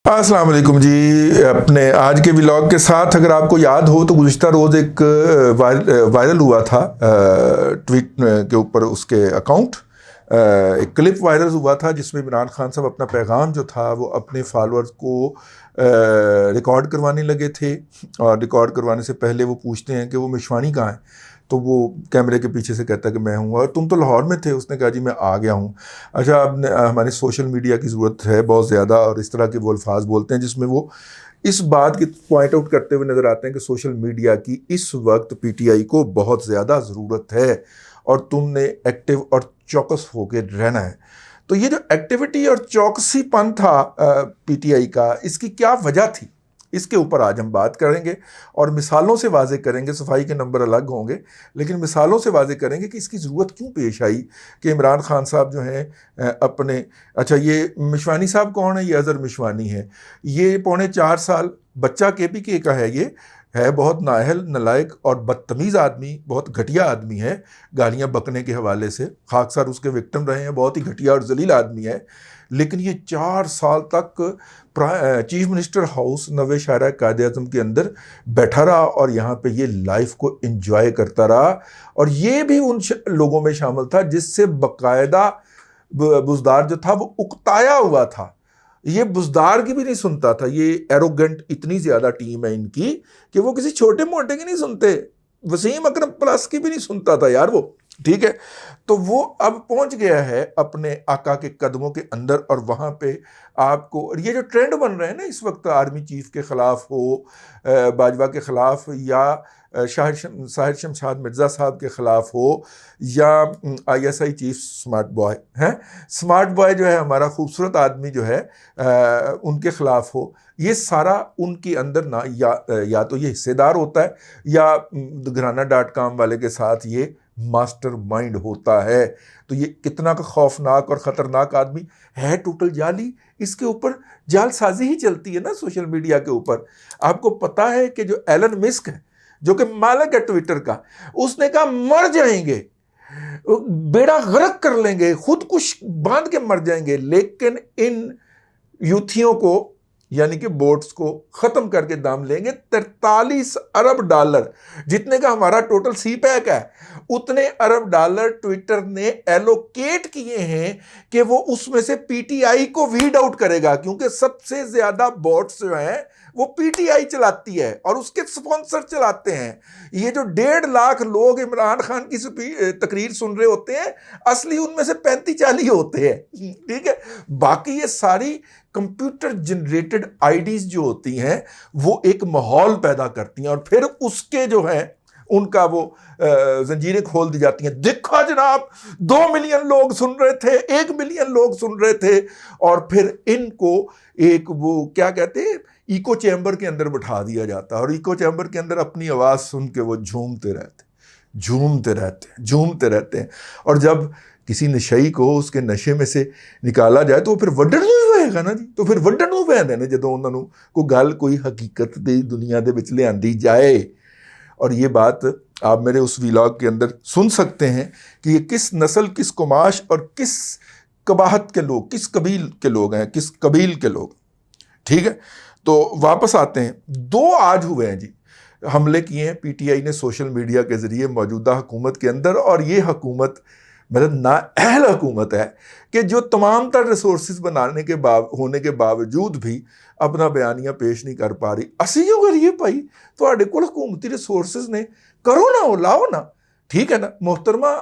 अस्सलाम वालेकुम जी। अपने आज के व्लॉग के साथ अगर आपको याद हो तो गुज़िश्ता रोज़ एक वायरल हुआ था ट्वीट के ऊपर उसके अकाउंट एक क्लिप वायरल हुआ था जिसमें इमरान खान साहब अपना पैगाम जो था वो अपने फॉलोअर्स को रिकॉर्ड करवाने लगे थे। और रिकॉर्ड करवाने से पहले वो पूछते हैं कि वो मिशवानी कहाँ है, तो वो कैमरे के पीछे से कहता है कि मैं हूँ और तुम तो लाहौर में थे। उसने कहा जी मैं आ गया हूँ। अच्छा, अब हमारे सोशल मीडिया की ज़रूरत है बहुत ज़्यादा, और इस तरह के वो अल्फाज बोलते हैं जिसमें वो इस बात की पॉइंट आउट करते हुए नज़र आते हैं कि सोशल मीडिया की इस वक्त पीटीआई को बहुत ज़्यादा ज़रूरत है और तुमने एक्टिव और चौकस होकर रहना है। तो ये जो एक्टिविटी और चौकसीपन था पीटीआई का, इसकी क्या वजह थी, इसके ऊपर आज हम बात करेंगे और मिसालों से वाज़े करेंगे। सफाई के नंबर अलग होंगे लेकिन मिसालों से वाज़े करेंगे कि इसकी ज़रूरत क्यों पेश आई कि इमरान खान साहब जो हैं अपने, अच्छा ये मिशवानी साहब कौन है? ये अज़हर मिशवानी है। ये 4.25 साल बच्चा केपीके का है। ये है बहुत नाअहल, नालायक और बदतमीज़ आदमी, बहुत घटिया आदमी है गालियाँ बकने के हवाले से। खाकसार उसके विक्टिम रहे हैं, बहुत ही घटिया और जलील आदमी है। लेकिन ये 4 साल तक चीफ मिनिस्टर हाउस नवे शायरा कायद-ए-आज़म के अंदर बैठा रहा और यहाँ पे ये लाइफ को एंजॉय करता रहा। और ये भी उन लोगों में शामिल था जिससे बाकायदा बुज़दार जो था वो उकताया हुआ था। ये बुज़दार की भी नहीं सुनता था। ये एरोगेंट इतनी ज़्यादा टीम है इनकी कि वो किसी छोटे मोटे की नहीं सुनते। वसीम अकरम प्लस की भी नहीं सुनता था यार वो, ठीक है। तो वो अब पहुंच गया है अपने आका के कदमों के अंदर और वहाँ पे आपको, और ये जो ट्रेंड बन रहे हैं ना इस वक्त, आर्मी चीफ के ख़िलाफ़ हो, बाजवा के ख़िलाफ़, या साहिर शमशाद मिर्ज़ा साहब के ख़िलाफ़ हो, या आईएसआई चीफ स्मार्ट बॉय हैं, स्मार्ट बॉय जो है हमारा खूबसूरत आदमी जो है उनके ख़िलाफ़ हो, ये सारा उनके अंदर ना या तो ये हिस्सेदार होता है या घराना.com वाले के साथ ये मास्टर माइंड होता है। तो ये कितना का खौफनाक और ख़तरनाक आदमी है, टोटल जाली। इसके ऊपर जालसाजी ही चलती है ना सोशल मीडिया के ऊपर। आपको पता है कि जो एलन मस्क है, जो कि मालिक है ट्विटर का, उसने कहा मर जाएंगे, बेड़ा गर्क कर लेंगे, खुद कुछ बांध के मर जाएंगे, लेकिन इन यूथियों को यानी कि बोट्स को ख़त्म करके दाम लेंगे। 43 अरब डॉलर जितने का हमारा टोटल सी पैक है, उतने अरब डॉलर ट्विटर ने एलोकेट किए हैं कि वो उसमें से पीटीआई को वीड आउट करेगा, क्योंकि सबसे ज़्यादा बोट्स जो हैं वो पीटीआई चलाती है और उसके स्पॉन्सर चलाते हैं। ये जो 1.5 लाख लोग इमरान खान की तकरीर सुन रहे होते हैं, असली उनमें से 35-40 होते हैं, ठीक है। बाकी ये सारी कंप्यूटर जनरेटेड आईडीज जो होती हैं वो एक माहौल पैदा करती हैं और फिर उसके जो है उनका वो जंजीरें खोल दी जाती हैं। देखो जनाब, 2 मिलियन लोग सुन रहे थे, 1 मिलियन लोग सुन रहे थे, और फिर इनको एक वो क्या कहते हैं इको चैम्बर के अंदर बिठा दिया जाता है और इको चैम्बर के अंदर अपनी आवाज़ सुन के वो झूमते रहते हैं। और जब किसी नशई को उसके नशे में से निकाला जाए तो फिर वड्डण होएगा ना जी। तो फिर वड्डण होएगा ना जदों उन्होंने को गल कोई हकीकत दी दुनिया दे विच लिआंदी जाए। और ये बात आप मेरे उस व्लॉग के अंदर सुन सकते हैं कि ये किस नस्ल, किस कुमाश और किस कबाहत के लोग, किस कबील के लोग हैं, किस कबील के लोग, ठीक है। तो वापस आते हैं। 2 आज हुए हैं जी हमले किए हैं पीटीआई ने सोशल मीडिया के ज़रिए मौजूदा हुकूमत के अंदर, और ये हुकूमत मतलब नाअहल हुकूमत है कि जो तमाम तर रिसोर्सेज बनाने के होने के बावजूद भी अपना बयानिया पेश नहीं कर पा रही। असी जो करिए भाई, तो कोल हुकूमती रिसोर्सेज ने, करो ना, वो लाओ ना, ठीक है ना। मोहतरमा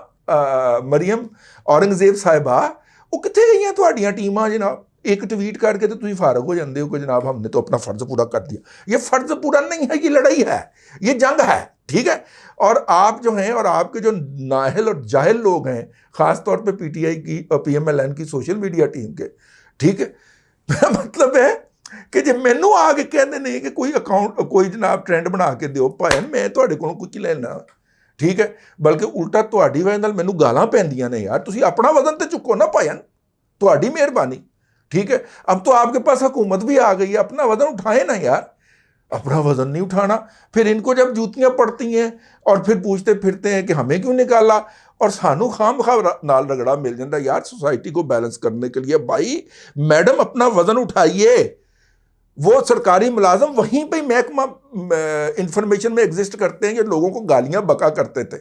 मरियम औरंगजेब साहिबा वो कितने गई हैं टीमां जनाब? एक ट्वीट करके तो तुम फारग हो जाते हो कि जनाब हमने तो अपना फ़र्ज पूरा कर दिया। ये फ़र्ज पूरा नहीं है, ये लड़ाई है, ये जंग है, ठीक है। और आप जो हैं और आपके जो नाहल और जाहिल लोग हैं, ख़ास तौर पे पीटीआई की और पीएमएलएन की सोशल मीडिया टीम के, ठीक है, मतलब है कि जब मैनू आके कहते नहीं कि कोई अकाउंट कोई जनाब ट्रेंड बना के दो भाईन, मैं तुहाडे कोलों कुछ लेना, ठीक है, बल्कि उल्टा तुहाडी वजह नाल मैनू गालां पैंदियां ने यार, तुसीं अपना वजन तो चुको ना भाईन, तुहाडी मेहरबानी, ठीक है। अब तो आपके पास हुकूमत भी आ गई है, अपना वजन उठाए ना यार, अपना वजन नहीं उठाना। फिर इनको जब जूतियां पड़ती हैं और फिर पूछते फिरते हैं कि हमें क्यों निकाला, और सानू खाम खा नाल रगड़ा मिल जाता यार सोसाइटी को बैलेंस करने के लिए। भाई मैडम अपना वजन उठाइए, वो सरकारी मुलाजम वहीं पे महकमा इंफॉर्मेशन में एग्जिस्ट करते हैं, जो लोगों को गालियां बका करते थे।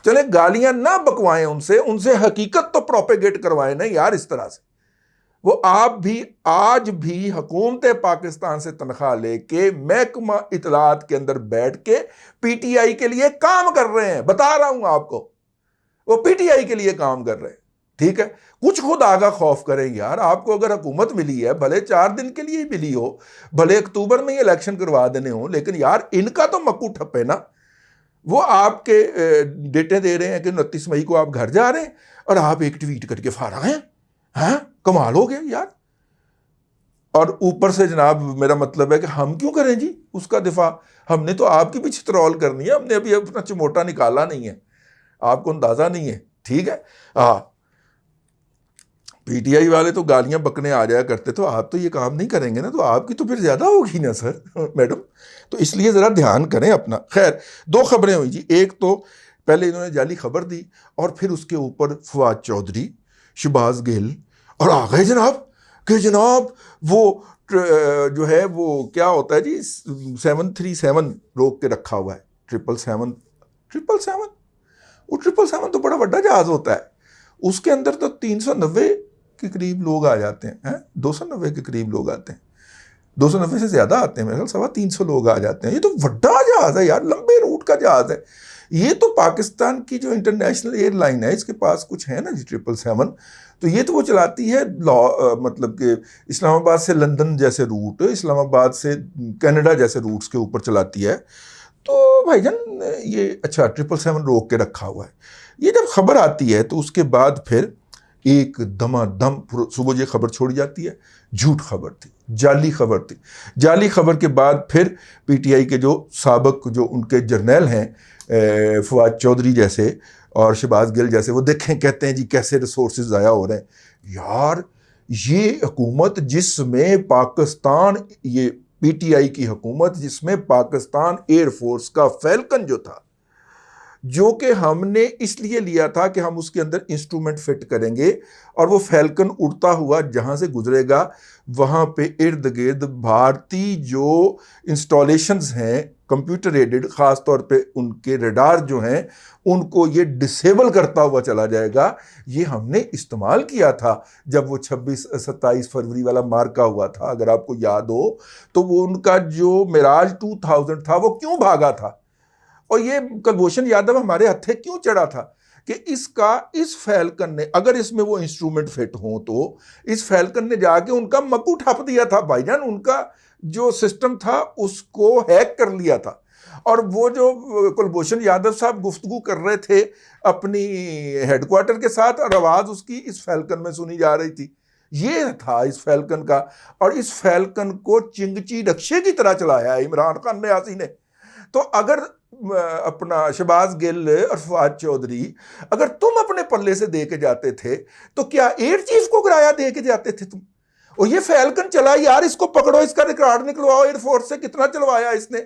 चले गालियां ना बकवाएं उनसे, उनसे हकीकत तो प्रोपेगेट करवाएं ना यार इस तरह से। वो आप भी आज भी हुकूमत पाकिस्तान से तनख्वाह लेके महकमा इतलात के अंदर बैठ के पीटीआई के लिए काम कर रहे हैं, बता रहा हूं आपको, वो पीटीआई के लिए काम कर रहे हैं। ठीक है, कुछ खुद आगा खौफ करें यार। आपको अगर हुकूमत मिली है, भले 4 दिन के लिए ही मिली हो, भले अक्टूबर में ही इलेक्शन करवा देने हो, लेकिन यार इनका तो मक्कू ठप्पे ना। वो आपके डेटे दे रहे हैं कि 29 मई को आप घर जा रहे हैं और आप एक ट्वीट करके फारा हैं। हाँ, कमाल हो गया यार। और ऊपर से जनाब मेरा मतलब है कि हम क्यों करें जी उसका दिफा, हमने तो आपकी भी छित्रौल करनी है, हमने अभी अपना चिमोटा निकाला नहीं है, आपको अंदाजा नहीं है। ठीक है, हाँ, पीटीआई वाले तो गालियां बकने आ जाया करते, तो आप तो ये काम नहीं करेंगे ना, तो आपकी तो फिर ज्यादा होगी ना सर मैडम, तो इसलिए जरा ध्यान करें अपना। खैर, 2 खबरें हुई जी। एक तो पहले इन्होंने जाली खबर दी और फिर उसके ऊपर फवाद चौधरी, शहबाज गिल और आ गए जनाब कि जनाब वो जो है वो क्या होता है जी, 737 रोक के रखा हुआ है, 777 वो 777 तो बड़ा बड़ा जहाज होता है, उसके अंदर तो 390 के करीब लोग आ जाते हैं, 290 के करीब लोग आते हैं, 290 से ज्यादा आते हैं मेरे ख्याल, 350 लोग आ जाते हैं। ये तो बड़ा जहाज है यार, लंबे रूट का जहाज है। ये तो पाकिस्तान की जो इंटरनेशनल एयरलाइन है, इसके पास कुछ है ना जी 777, तो ये तो वो चलाती है मतलब कि इस्लामाबाद से लंदन जैसे रूट, इस्लामाबाद से कनाडा जैसे रूट्स के ऊपर चलाती है। तो भाईजान ये अच्छा 777 रोक के रखा हुआ है। ये जब खबर आती है तो उसके बाद फिर एक दमादम सुबह ये खबर छोड़ी जाती है, झूठ खबर थी, जाली खबर थी। जाली खबर के बाद फिर पीटीआई के जो साबिक जो उनके जर्नैल हैं फवाद चौधरी जैसे और शहबाज गिल जैसे, वो देखें कहते हैं जी कैसे रिसोर्सेज ज़ाया हो रहे हैं। यार ये हुकूमत जिसमें पाकिस्तान, ये पीटीआई की हुकूमत जिसमें पाकिस्तान एयरफोर्स का फैल्कन जो था, जो कि हमने इसलिए लिया था कि हम उसके अंदर इंस्ट्रूमेंट फिट करेंगे और वो फैल्कन उड़ता हुआ जहां से गुजरेगा वहां पे इर्द गिर्द भारतीय जो इंस्टॉलेशंस हैं कंप्यूटर एडेड, ख़ास तौर पे उनके रडार जो हैं उनको ये डिसेबल करता हुआ चला जाएगा। ये हमने इस्तेमाल किया था जब वो 26-27 फरवरी वाला मार्का हुआ था, अगर आपको याद हो, तो वो उनका जो मिराज 2000 था वो क्यों भागा था, और ये कुलभूषण यादव हमारे हत्थे क्यों चढ़ा था कि इस फैल्कन ने, अगर इसमें वो इंस्ट्रूमेंट फिट हो तो इस फैल्कन ने जाके उनका मक्कू ठप दिया था भाईजान, उनका जो सिस्टम था उसको हैक कर लिया था। और वो जो कुलभूषण यादव साहब गुफ्तगू कर रहे थे अपनी हेडक्वार्टर के साथ और आवाज उसकी इस फैल्कन में सुनी जा रही थी, ये था इस फैल्कन का। और इस फैल्कन को चिंगची रक्षे की तरह चलाया इमरान खान न्यासी ने। तो अगर अपना शहबाज गिल और फवाद चौधरी अगर तुम अपने पल्ले से दे के जाते थे तो क्या एयर चीफ को किराया दे के जाते थे तुम? और ये फैल्कन चला यार, इसको पकड़ो, इसका रिकॉर्ड निकलवाओ एयरफोर्स से, कितना चलवाया इसने।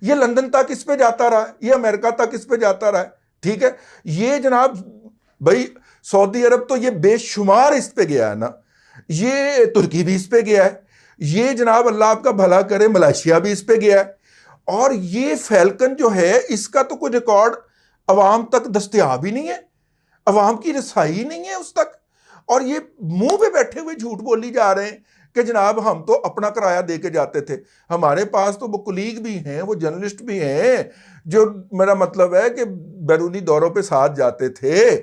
ये लंदन तक इस पे जाता रहा, ये अमेरिका तक इस पे जाता रहा। ठीक है, ये जनाब भाई सऊदी अरब तो ये बेशुमार इस पे गया है ना, ये तुर्की भी इस पे गया है, ये जनाब अल्लाह आपका भला करे मलेशिया भी इस पे गया है। और ये फैल्कन जो है इसका तो कोई रिकॉर्ड अवाम तक दस्तयाब ही नहीं है, अवाम की रसाई ही नहीं है उस तक। और ये मुंह पे बैठे हुए झूठ बोली जा रहे हैं कि जनाब हम तो अपना किराया दे के जाते थे। हमारे पास तो वो कुलीग भी हैं, वो जर्नलिस्ट भी हैं जो, मेरा मतलब है कि बैरूनी दौरों पे साथ जाते थे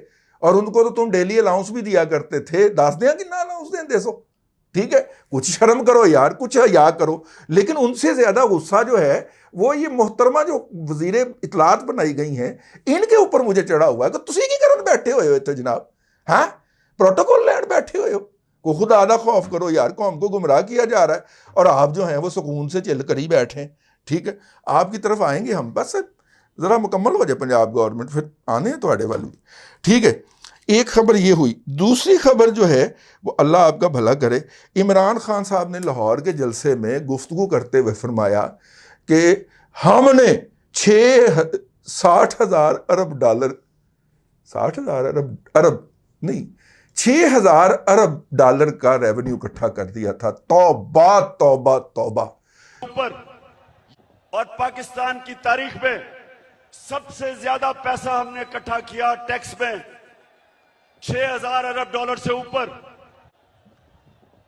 और उनको तो तुम डेली अलाउंस भी दिया करते थे। दस दें कि ना अलाउंस दें, देसो, ठीक है, कुछ शर्म करो यार, कुछ हया करो। लेकिन उनसे ज्यादा गुस्सा जो है वो ये मोहतरमा जो वजीरे इतलात बनाई गई हैं इनके ऊपर मुझे चढ़ा हुआ है कि तुसी की करन बैठे हुए हो इतने जनाब, हाँ प्रोटोकॉल लैंड बैठे हुए हो, को खुद आधा खौफ करो यार, कौम को गुमराह किया जा रहा है और आप जो हैं वो सुकून से चिल कर ही बैठे। ठीक है, आपकी तरफ आएंगे हम, बस जरा मुकम्मल हो जाए पंजाब गवर्नमेंट, फिर आने हैं थोड़े वाले। ठीक है, एक खबर ये हुई। दूसरी खबर जो है वो अल्लाह आपका भला करे, इमरान खान साहब ने लाहौर के जलसे में गुफ्तगू करते हुए फरमाया कि हमने 60,000 अरब डॉलर, 60,000 अरब नहीं 6,000 अरब डॉलर का रेवेन्यू इकट्ठा कर दिया था। तौबा तौबा तौबा। ऊपर और पाकिस्तान की तारीख में सबसे ज्यादा पैसा हमने इकट्ठा किया टैक्स में, 6,000 अरब डॉलर से ऊपर।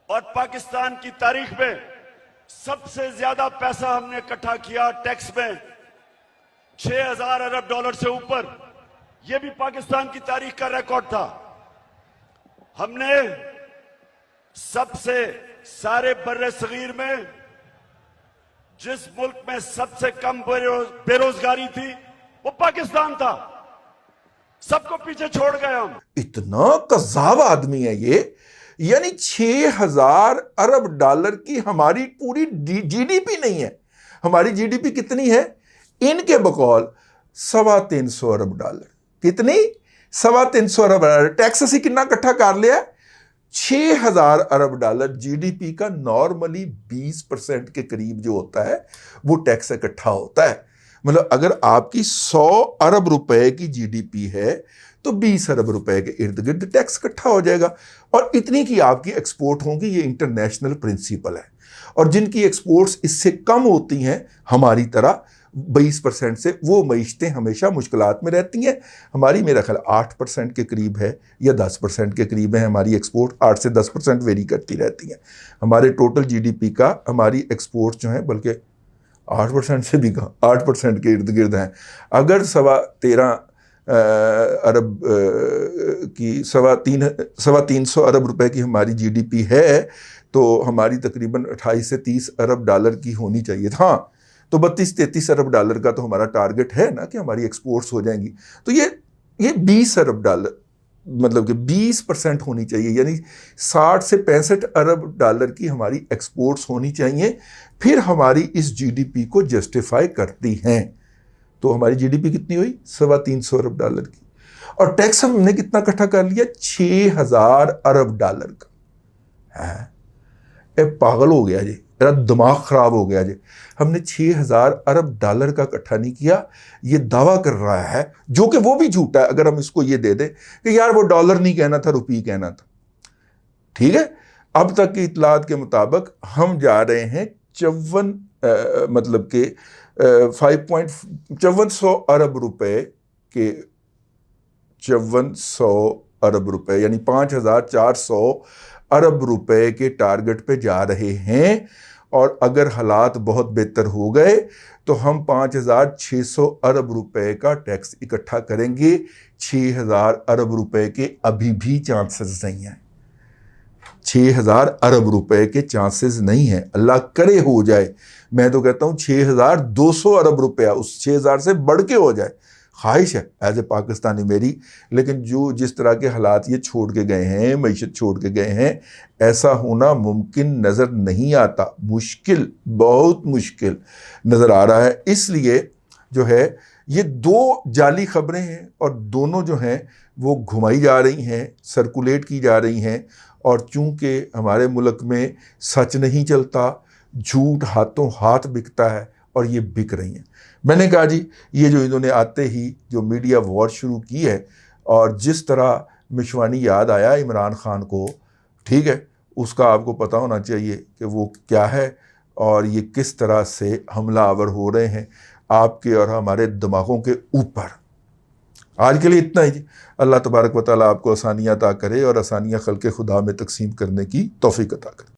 और पाकिस्तान की तारीख में सबसे ज्यादा पैसा हमने इकट्ठा किया टैक्स में, 6,000 अरब डॉलर से ऊपर। यह भी पाकिस्तान की तारीख का रिकॉर्ड था। हमने सबसे सारे बर्रे सगीर में जिस मुल्क में सबसे कम बेरोजगारी थी वो पाकिस्तान था। सबको पीछे छोड़ गए हम। इतना कज़ाब आदमी है ये। यानी 6,000 अरब डॉलर की हमारी पूरी जीडीपी नहीं है। हमारी जीडीपी कितनी है? इनके बकौल 325 अरब डॉलर। कितनी? 325 अरब डॉलर। टैक्स असी कितना इकट्ठा कर लिया? 6,000 अरब डॉलर। जीडीपी का नॉर्मली 20% के करीब जो होता है वो टैक्स इकट्ठा होता है। मतलब अगर आपकी 100 अरब रुपए की जीडीपी है तो 20 अरब रुपए के इर्द गिर्द टैक्स इकट्ठा हो जाएगा। और इतनी की आपकी एक्सपोर्ट होंगी, ये इंटरनेशनल प्रिंसिपल है। और जिनकी एक्सपोर्ट्स इससे कम होती हैं हमारी तरह 20% से, वो मईशतें हमेशा मुश्किलात में रहती हैं। हमारी मेरा ख्याल 8% के करीब है या 10% के करीब है हमारी एक्सपोर्ट। 8 से 10% वेरी करती रहती हैं। हमारे टोटल जीडीपी का हमारी एक्सपोर्ट जो है बल्कि 8% से भी कम, 8% के इर्द गिर्द हैं। अगर 13.25 अरब की 325 अरब रुपए की हमारी जीडीपी है तो हमारी तकरीबन 28 से 30 अरब डॉलर की होनी चाहिए। हाँ, तो 32-33 अरब डॉलर का तो हमारा टारगेट है ना कि हमारी एक्सपोर्ट्स हो जाएंगी। तो ये 20 अरब डॉलर मतलब कि 20% होनी चाहिए। यानी 60 से 65 अरब डॉलर की हमारी एक्सपोर्ट्स होनी चाहिए, फिर हमारी इस जीडीपी को जस्टिफाई करती हैं। तो हमारी जीडीपी कितनी हुई? 325 अरब डॉलर की। और टैक्स हमने कितना इकट्ठा कर लिया? 6,000 अरब डॉलर का है। ये पागल हो गया जी, मेरा दिमाग खराब हो गया जी। हमने 6,000 अरब डॉलर का इकट्ठा नहीं किया। ये दावा कर रहा है, जो कि वो भी झूठा है। अगर हम इसको ये दे दें कि यार वो डॉलर नहीं कहना था, रुपये कहना था, ठीक है। अब तक की इतलात के मुताबिक हम जा रहे हैं 54 मतलब के 5.54 अरब रुपए के 5400 अरब रुपए यानी 5,400 अरब रुपए के टारगेट पे जा रहे हैं। और अगर हालात बहुत बेहतर हो गए तो हम 5,600 अरब रुपए का टैक्स इकट्ठा करेंगे। 6,000 अरब रुपए के अभी भी चांसेस नहीं हैं। 6,000 अरब रुपए के चांसेस नहीं हैं। अल्लाह करे हो जाए। मैं तो कहता हूँ 6,200 अरब रुपया उस 6,000 से बढ़ के हो जाए। ख्वाहिश है एज ए पाकिस्तानी मेरी, लेकिन जो जिस तरह के हालात ये छोड़ के गए हैं, मईशत छोड़ के गए हैं, ऐसा होना मुमकिन नज़र नहीं आता। मुश्किल, बहुत मुश्किल नज़र आ रहा है। इसलिए जो है ये दो जाली खबरें हैं और दोनों जो हैं वो घुमाई जा रही हैं, सर्कुलेट की जा रही हैं। और चूँकि हमारे मुल्क में सच नहीं चलता, झूठ हाथों हाथ बिकता है और ये बिक रही हैं। मैंने कहा जी ये जो इन्होंने आते ही जो मीडिया वॉर शुरू की है और जिस तरह मिशवानी याद आया इमरान खान को, ठीक है, उसका आपको पता होना चाहिए कि वो क्या है और ये किस तरह से हमलावर हो रहे हैं आपके और हमारे दिमागों के ऊपर। आज के लिए इतना ही जी। अल्लाह तबारक व तआला आपको आसानियाँ अता करे और आसानियाँ खल्क़े खुदा में तकसीम करने की तौफीक अता करे।